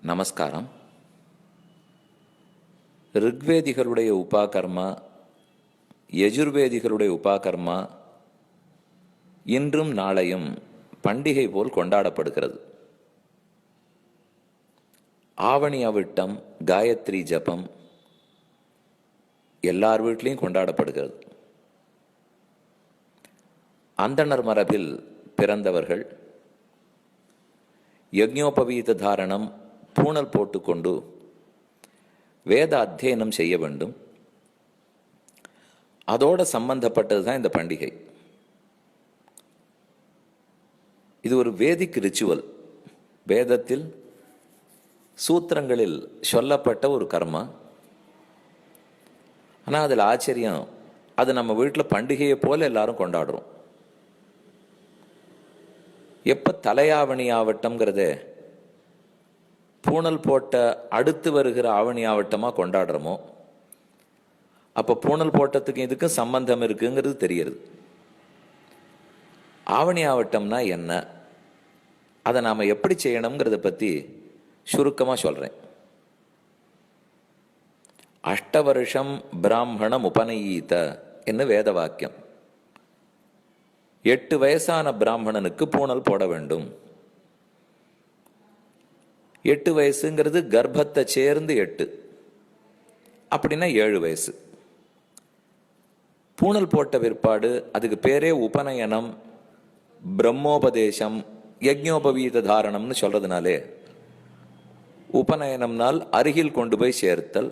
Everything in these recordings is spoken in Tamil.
நமஸ்காரம். ரிக்வேதிகளுடைய உபாகர்மா, யஜுர்வேதிகளுடைய உபாகர்மா இன்றும் நாளையும் பண்டிகை போல் கொண்டாடப்படுகிறது. ஆவணி அவிட்டம், காயத்ரி ஜபம் எல்லார் வீட்லையும் கொண்டாடப்படுகிறது. அந்தணர் மரபில் பிறந்தவர்கள் யக்ஞோபவீத தாரணம், பூணல் போட்டுக்கொண்டு வேத அத்தியனம் செய்ய வேண்டும். அதோட சம்பந்தப்பட்டது தான் இந்த பண்டிகை. இது ஒரு வேதிக் ரிச்சுவல். வேதத்தில் சூத்திரங்களில் சொல்லப்பட்ட ஒரு கர்மா. ஆனால் அதில் ஆச்சரியம், அது நம்ம வீட்டில் பண்டிகையை போல எல்லாரும் கொண்டாடுறோம். எப்போ தலையாவணி ஆவட்டம்ங்கிறதே பூணல் போட்ட அடுத்து வருகிற ஆவணி ஆவட்டமாக கொண்டாடுறோமோ, அப்போ பூணல் போட்டத்துக்கு இதுக்கும் சம்பந்தம் இருக்குங்கிறது தெரியுது. ஆவணி ஆவட்டம்னா என்ன, அதை நாம் எப்படி செய்யணுங்கிறத பற்றி சுருக்கமாக சொல்கிறேன். அஷ்டவருஷம் பிராமணம் உபநயீத என்ன வேத வாக்கியம். 8 வயசான பிராமணனுக்கு பூணல் போட வேண்டும். 8 வயசுங்கிறது கர்ப்பத்தை சேர்ந்து 8, அப்படின்னா 7 வயசு. பூணல் போட்ட பிற்பாடு அதுக்கு பேரே உபநயனம், பிரம்மோபதேசம், யக்ஞோபவீத தாரணம்னு சொல்றதுனாலே உபநயனம்னால் அருகில் கொண்டு போய் சேர்த்தல்,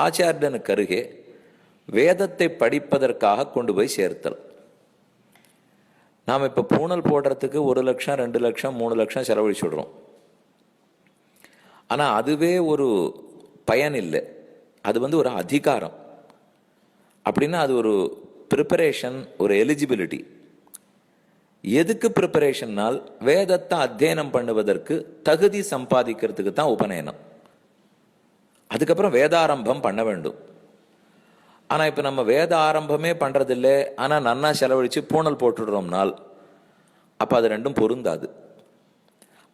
ஆச்சாரியனுக்கு அருகே வேதத்தை படிப்பதற்காக கொண்டு போய் சேர்த்தல். நாம் இப்போ பூணல் போடுறதுக்கு 1 லட்சம் 2 லட்சம் 3 லட்சம் செலவழிச்சுடுறோம். ஆனால் அதுவே ஒரு பயன் இல்லை. அது ஒரு அதிகாரம். அப்படின்னா அது ஒரு ப்ரிப்பரேஷன், ஒரு எலிஜிபிலிட்டி. எதுக்கு ப்ரிப்பரேஷன்னால் வேதத்தை அத்தியனம் பண்ணுவதற்கு தகுதி சம்பாதிக்கிறதுக்கு தான் உபநயனம். அதுக்கப்புறம் வேதாரம்பம் பண்ண வேண்டும். ஆனால் இப்போ நம்ம வேத ஆரம்பமே பண்ணுறதில்லை, ஆனால் நன்னா செலவழித்து பூணல் போட்டுடுறோம்னால் அப்போ அது ரெண்டும் பொருந்தாது.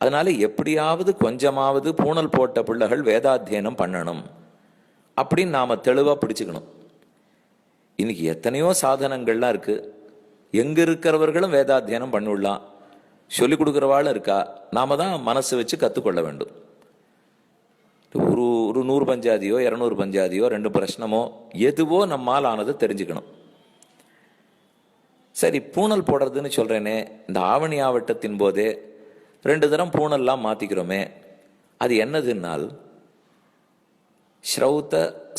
அதனால எப்படியாவது கொஞ்சமாவது பூணல் போட்ட பிள்ளைகள் வேதாத்தியனம் பண்ணணும் அப்படின்னு நாம் தெளிவாக பிடிச்சுக்கணும். இன்னைக்கு எத்தனையோ சாதனங்கள்லாம் இருக்கு. எங்க இருக்கிறவர்களும் வேதாத்தியனம் பண்ணிவிடலாம், சொல்லிக் கொடுக்குறவாளும் இருக்கா. நாம தான் மனசு வச்சு கற்றுக்கொள்ள வேண்டும். ஒரு 100 பஞ்சாதியோ 200 பஞ்சாதியோ 2 பிரச்சனமோ எதுவோ நம்மால் ஆனது தெரிஞ்சுக்கணும். சரி, பூணல் போடுறதுன்னு சொல்றேனே, இந்த ஆவணி ஆவட்டத்தின் போதே 2 தரம் பூணல்லாம் மாத்திக்கிறோமே, அது என்னதுன்னால் ஸ்ரௌத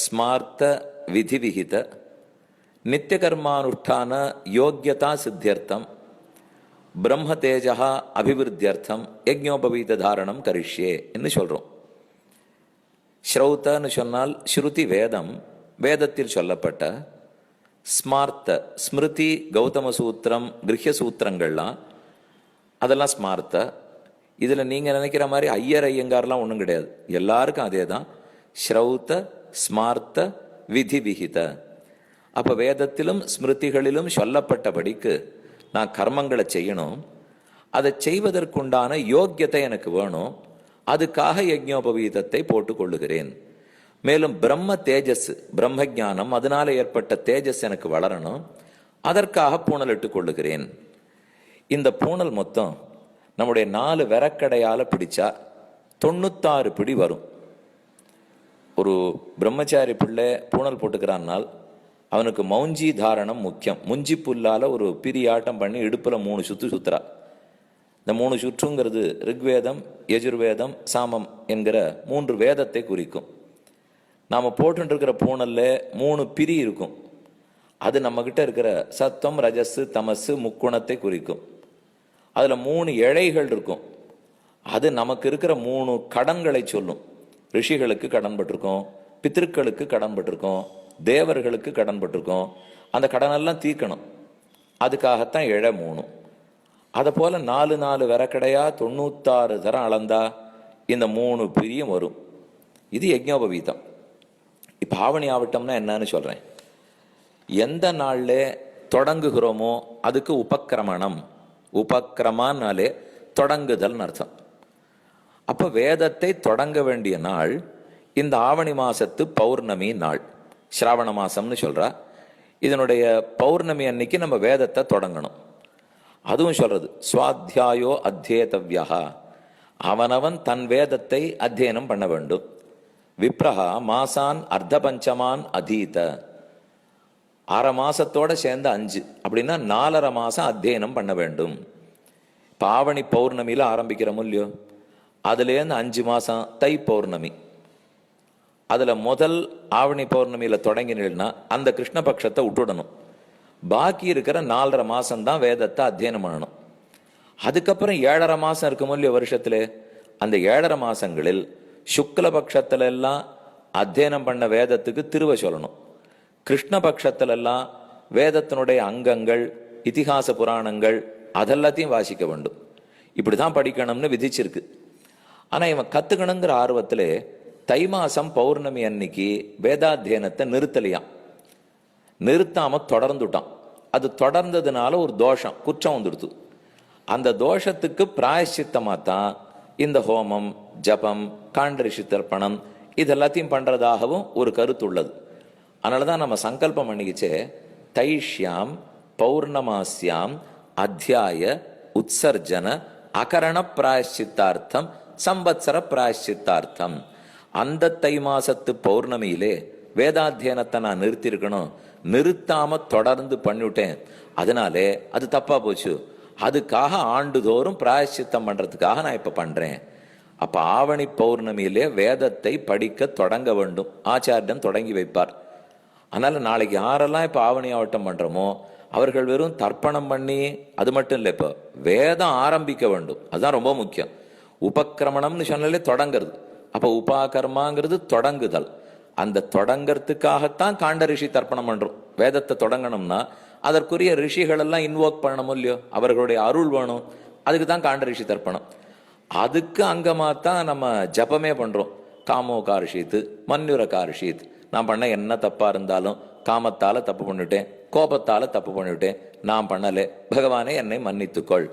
ஸ்மார்த்த விதி விகித நித்திய கர்மானுஷ்டான யோக்கியதா சித்தியர்த்தம் பிரம்ம தேஜா அபிவிருத்தியர்த்தம் யக்ஞோபவீத தாரணம் கரிஷ்யே என்று சொல்றோம். ஸ்ரௌத்தன்னு சொன்னால் ஸ்ருதி வேதம், வேதத்தில் சொல்லப்பட்ட. ஸ்மார்த்த ஸ்மிருதி, கௌதம சூத்திரம், கிரஹ்ய சூத்திரங்கள்லாம் அதெல்லாம் ஸ்மார்த்த. இதில் நீங்கள் நினைக்கிற மாதிரி ஐயங்கார்லாம் ஒன்றும் கிடையாது. எல்லாருக்கும் அதே தான். ஸ்ரௌத்த ஸ்மார்த்த விதி விகித. அப்போ வேதத்திலும் ஸ்மிருதிகளிலும் சொல்லப்பட்டபடிக்கு நான் கர்மங்களை செய்யணும். அதை செய்வதற்குண்டான யோக்கியத்தை எனக்கு வேணும். அதுக்காக யக்ஞோபவீதத்தை போட்டுக்கொள்ளுகிறேன். மேலும் பிரம்ம தேஜஸ், பிரம்ம ஜானம், அதனால ஏற்பட்ட தேஜஸ் எனக்கு வளரணும். அதற்காக பூணல் இட்டுக் கொள்ளுகிறேன். இந்த பூணல் மொத்தம் நம்முடைய 4 விரக்கடையால பிடிச்சா 96 பிடி வரும். ஒரு பிரம்மச்சாரி பிள்ளை பூணல் போட்டுக்கிறான்னால் அவனுக்கு மௌஞ்சி தாரணம் முக்கியம். முஞ்சி புல்லால ஒரு பிரியாட்டம் பண்ணி இடுப்புல 3 சுத்து சுத்துறா. இந்த 3 சுற்றுங்கிறது ரிக்வேதம், யஜுர்வேதம், சாமம் என்கிற 3 வேதத்தை குறிக்கும். நாம் போட்டுருக்கிற பூணல்ல 3 பிரி இருக்கும். அது நம்மக்கிட்ட இருக்கிற சத்தம், ரஜஸ், தமசு, முக்குணத்தை குறிக்கும். அதில் 3 இழைகள் இருக்கும். அது நமக்கு இருக்கிற 3 கடன்களை சொல்லும். ரிஷிகளுக்கு கடன்பட்டிருக்கோம், பித்திருக்களுக்கு கடன்பட்டிருக்கோம், தேவர்களுக்கு கடன்பட்டிருக்கோம். அந்த கடனெல்லாம் தீர்க்கணும். அதுக்காகத்தான் இழை 3. அதை போல 4 விரக்கடையா 96 தரம் அளந்தா இந்த 3 பிரியும் வரும். இது யக்ஞோபவீதம். இப்போ ஆவணி ஆவட்டம்னா என்னன்னு சொல்றேன். எந்த நாளில் தொடங்குகிறோமோ அதுக்கு உபக்கிரமணம். உபக்கிரமானாலே தொடங்குதல் அர்த்தம். அப்ப வேதத்தை தொடங்க வேண்டிய நாள் இந்த ஆவணி மாசத்து பௌர்ணமி நாள், ஸ்ராவண மாசம்னு சொல்றா. இதனுடைய பௌர்ணமி அன்னைக்கு நம்ம வேதத்தை தொடங்கணும். அதுவும் சொல்றது சுவாத்தியாயோ அத்தியேதவ்யா, அவனவன் தன் வேதத்தை அத்தியனம் பண்ண வேண்டும். விப்ரஹா மாசான் அர்த்த பஞ்சமான் அதீத, அரை மாசத்தோட சேர்ந்து 5 அப்படின்னா 4.5 மாசம் அத்தியனம் பண்ண வேண்டும். பாவணி பௌர்ணமியில ஆரம்பிக்கிற இல்லையோ, அதுலேருந்து 5 மாசம் தை பௌர்ணமி, அதுல முதல் ஆவணி பௌர்ணமியில தொடங்கினா அந்த கிருஷ்ணபக்ஷத்தை விட்டுடணும். பாக்கி இருக்கிற 4.5 மாசம் தான் வேதத்தை அத்தியனம் பண்ணணும். அதுக்கப்புறம் 7.5 மாசம் இருக்கும் இல்லையோ வருஷத்துல, அந்த 7.5 மாசங்களில் சுக்லபக்ஷத்துல எல்லாம் அத்தியனம் பண்ண வேதத்துக்கு திருவ சொல்லணும். கிருஷ்ணபக்ஷத்துல எல்லாம் வேதத்தினுடைய அங்கங்கள், இதிகாச புராணங்கள் அதெல்லாத்தையும் வாசிக்க வேண்டும். இப்படிதான் படிக்கணும்னு விதிச்சிருக்கு. ஆனா இவன் கத்துக்கணுங்கிற ஆர்வத்திலே தை மாசம் பௌர்ணமி அன்னைக்கு வேதாத்தியனத்தை நிறுத்தலையாம். நிறுத்தாம தொடர்ந்துட்டான். அது தொடர்ந்ததுனால ஒரு தோஷம், குற்றம் வந்துடுது. அந்த தோஷத்துக்கு பிராயஷ்சித்தமா தான் இந்த ஹோமம், ஜபம், காண்டரிஷி தர்ப்பணம் இதெல்லாத்தையும் பண்றதாகவும் ஒரு கருத்து உள்ளது. அதனாலதான் நம்ம சங்கல்பம் பண்ணிக்கிச்சே, தைஷ்யாம் பௌர்ணமாஸ்யாம் அத்தியாய உற்சர்ஜன அகரண பிராயஷ்சித்தார்த்தம் சம்பத்சர பிராயஷ்சித்தார்த்தம். அந்த தை மாசத்து பௌர்ணமியிலே வேதாத்தியனத்தை நான் நிறுத்திருக்கணும். நிறுத்தாம தொடர்ந்து பண்ணிவிட்டேன், அதனாலே அது தப்பா போச்சு. அதுக்காக ஆண்டுதோறும் பிராயஷ்சித்தம் பண்றதுக்காக நான் இப்ப பண்றேன். அப்ப ஆவணி பௌர்ணமியிலே வேதத்தை படிக்க தொடங்க வேண்டும். ஆச்சாரியன் தொடங்கி வைப்பார். அதனால நாளைக்கு யாரெல்லாம் இப்ப ஆவணி ஆவட்டம் பண்றோமோ அவர்கள் வெறும் தர்ப்பணம் பண்ணி அது மட்டும் இல்லை, இப்போ வேதம் ஆரம்பிக்க வேண்டும். அதுதான் ரொம்ப முக்கியம். உபக்கிரமணம்னு சொன்னாலே தொடங்கிறது. அப்ப உபாகர்மாங்கிறது தொடங்குதல். அந்த தொடங்கறதுக்காகத்தான் காண்ட ரிஷி தர்ப்பணம் பண்றோம். வேதத்தை தொடங்கணும்னா அதற்குரிய ரிஷிகள் எல்லாம் இன்வோக் பண்ணணும் இல்லையோ, அவர்களுடைய அருள் வேணும். அதுக்கு தான் காண்ட ரிஷி தர்ப்பணம். அதுக்கு அங்கமாத்தான் நம்ம ஜபமே பண்றோம். காமோ கார்ஷீத் மன்யுர கார்ஷீத். நான் பண்ண என்ன தப்பா இருந்தாலும் காமத்தால தப்பு பண்ணிவிட்டேன், கோபத்தால தப்பு பண்ணிவிட்டேன், நான் பண்ணலே, பகவானே என்னை மன்னித்துக்கொள்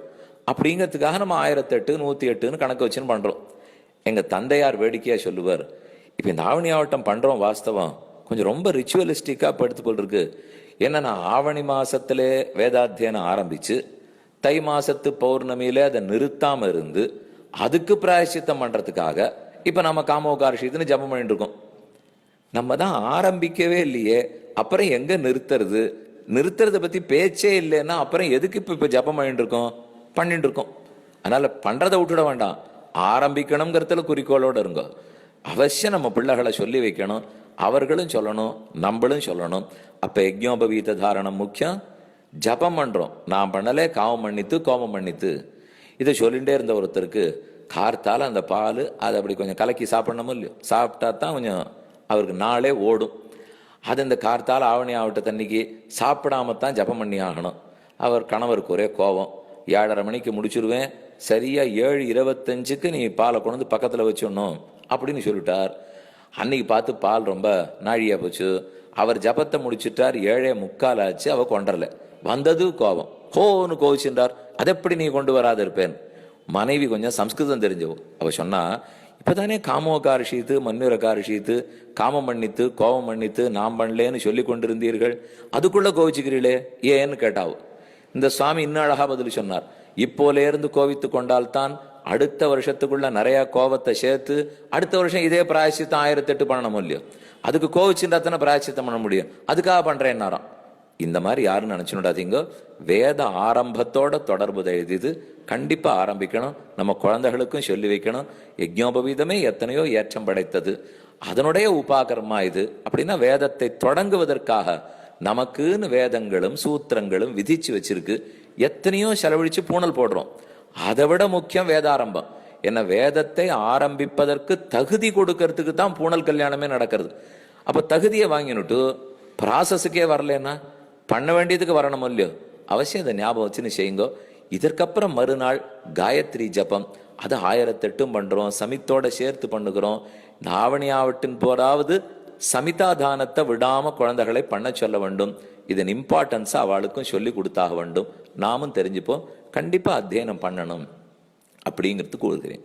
அப்படிங்கிறதுக்காக நம்ம 1008 108ன்னு கணக்கு வச்சுன்னு பண்றோம். எங்க தந்தையார் வேடிக்கையா சொல்லுவார், இப்ப இந்த ஆவணி ஆவட்டம் பண்றோம், வாஸ்தவம் கொஞ்சம் ரொம்ப ரிச்சுவலிஸ்டிக்கா படுத்து போல் இருக்கு. ஏன்னா நான் ஆவணி மாசத்திலே வேதாத்தியனம் ஆரம்பிச்சு தை மாசத்து பௌர்ணமியில அதை நிறுத்தாம இருந்து அதுக்கு பிராயசித்தம் பண்றதுக்காக இப்ப நம்ம காமோகார்ஷித்துன்னு ஜபம் பண்ணிட்டு இருக்கோம். நம்ம தான் ஆரம்பிக்கவே இல்லையே, அப்புறம் எங்க நிறுத்துறது? நிறுத்துறத பத்தி பேச்சே இல்லைன்னா அப்புறம் எதுக்கு இப்ப ஜபம் பண்ணிட்டு இருக்கோம். அதனால பண்றதை விட்டுட வேண்டாம், ஆரம்பிக்கணுங்கிறதுல குறிக்கோளோட இருங்க. அவசியம் நம்ம பிள்ளைகளை சொல்லி வைக்கணும், அவர்களும் சொல்லணும், நம்மளும் சொல்லணும். அப்ப யஜ்ஞோபவீத தாரணம் முக்கியம். ஜபம் பண்றோம், நான் பண்ணலே காமம் பண்ணித்து கோபம் பண்ணித்து. இதை சொல்லிகிட்டே இருந்த ஒருத்தருக்கு கார்த்தால அந்த பால் அதை அப்படி கொஞ்சம் கலக்கி சாப்பிடணுமோ இல்லையோ, சாப்பிட்டா தான் கொஞ்சம் அவருக்கு நாளே ஓடும். அது இந்த கார்த்தால ஆவணி ஆவட்ட தண்ணிக்கு சாப்பிடாமத்தான் ஜபம் பண்ணி ஆகணும். அவர் கணவருக்கு ஒரே கோபம், 7:30 மணிக்கு முடிச்சிருவேன், சரியா 7:25க்கு நீ பாலை கொண்டு வந்து பக்கத்தில் வச்சிடணும் அப்படின்னு சொல்லிட்டார். அன்னைக்கு பார்த்து பால் ரொம்ப நாழியா போச்சு. அவர் ஜபத்தை முடிச்சுட்டார், 7:45 ஆச்சு, அவ கொண்டரல. வந்தது கோபம், ஹோன்னு கோவிச்சுட்டார். அதை எப்படி நீ கொண்டு வராத இருப்பேன்? மனைவி கொஞ்சம் சம்ஸ்கிருதம் தெரிஞ்சவோ, அவ சொன்னா, இப்பதானே காமோகாரிஷித்து மன்னுரகாரிஷித்து காமம் மன்னித்து கோபம் மன்னித்து நாம் பண்ணலேன்னு சொல்லி கொண்டிருந்தீர்கள், அதுக்குள்ள கோவிச்சுக்கிறீங்களே ஏன்னு கேட்டாவோ. இந்த சுவாமி இன்னும் அழகா பதில் சொன்னார், இப்போல இருந்து கோவித்து கொண்டால்தான் அடுத்த வருஷத்துக்குள்ள நிறைய கோபத்தை சேர்த்து அடுத்த வருஷம் இதே பிராயசித்தம் 1008 பண்ணணும் இல்லையோ, அதுக்கு கோவிச்சுட்டா தானே பிராயசித்தம் பண்ண முடியும், அதுக்காக பண்றேன்னாராம். இந்த மாதிரி யாரும் நினைச்சுடாதீங்க. வேத ஆரம்பத்தோட தொடர்பு எழுதிது கண்டிப்பா ஆரம்பிக்கணும். நம்ம குழந்தைகளுக்கும் சொல்லி வைக்கணும். யஜ்ஞோபவீதமே எத்தனையோ ஏற்றம் படைத்தது, அதனுடைய உபாகர்மா இது. அப்படின்னா வேதத்தை தொடங்குவதற்காக நமக்குன்னு வேதங்களும் சூத்திரங்களும் விதிச்சு வச்சிருக்கு. எத்தனையோ செலவழிச்சு பூணல் போடுறோம். அதை விட முக்கியம் வேதாரம்பம். என்ன, வேதத்தை ஆரம்பிப்பதற்கு தகுதி கொடுக்கறதுக்கு தான் பூணல் கல்யாணமே நடக்கிறது. அப்ப தகுதியை வாங்கினுட்டு ப்ராசஸுக்கே வரலன்னா பண்ண வேண்டியதுக்கு வரணும் இல்லையோ, அவசியம் இதை ஞாபகம் வச்சுன்னு செய்யுங்க. இதற்கப்புறம் மறுநாள் காயத்ரி ஜபம், அது 1008 பண்றோம், சமித்தோட சேர்த்து பண்ணுகிறோம். இந்த ஆவணி ஆவட்டின் போராவது சமிதா தானத்தை விடாம குழந்தைகளை பண்ண சொல்ல வேண்டும். இதன் இம்பார்ட்டன்ஸ் அவளுக்கும் சொல்லி கொடுத்தாக வேண்டும். நாமும் தெரிஞ்சுப்போம், கண்டிப்பா அத்தியனம் பண்ணணும் அப்படிங்கிறது கூறுகிறேன்.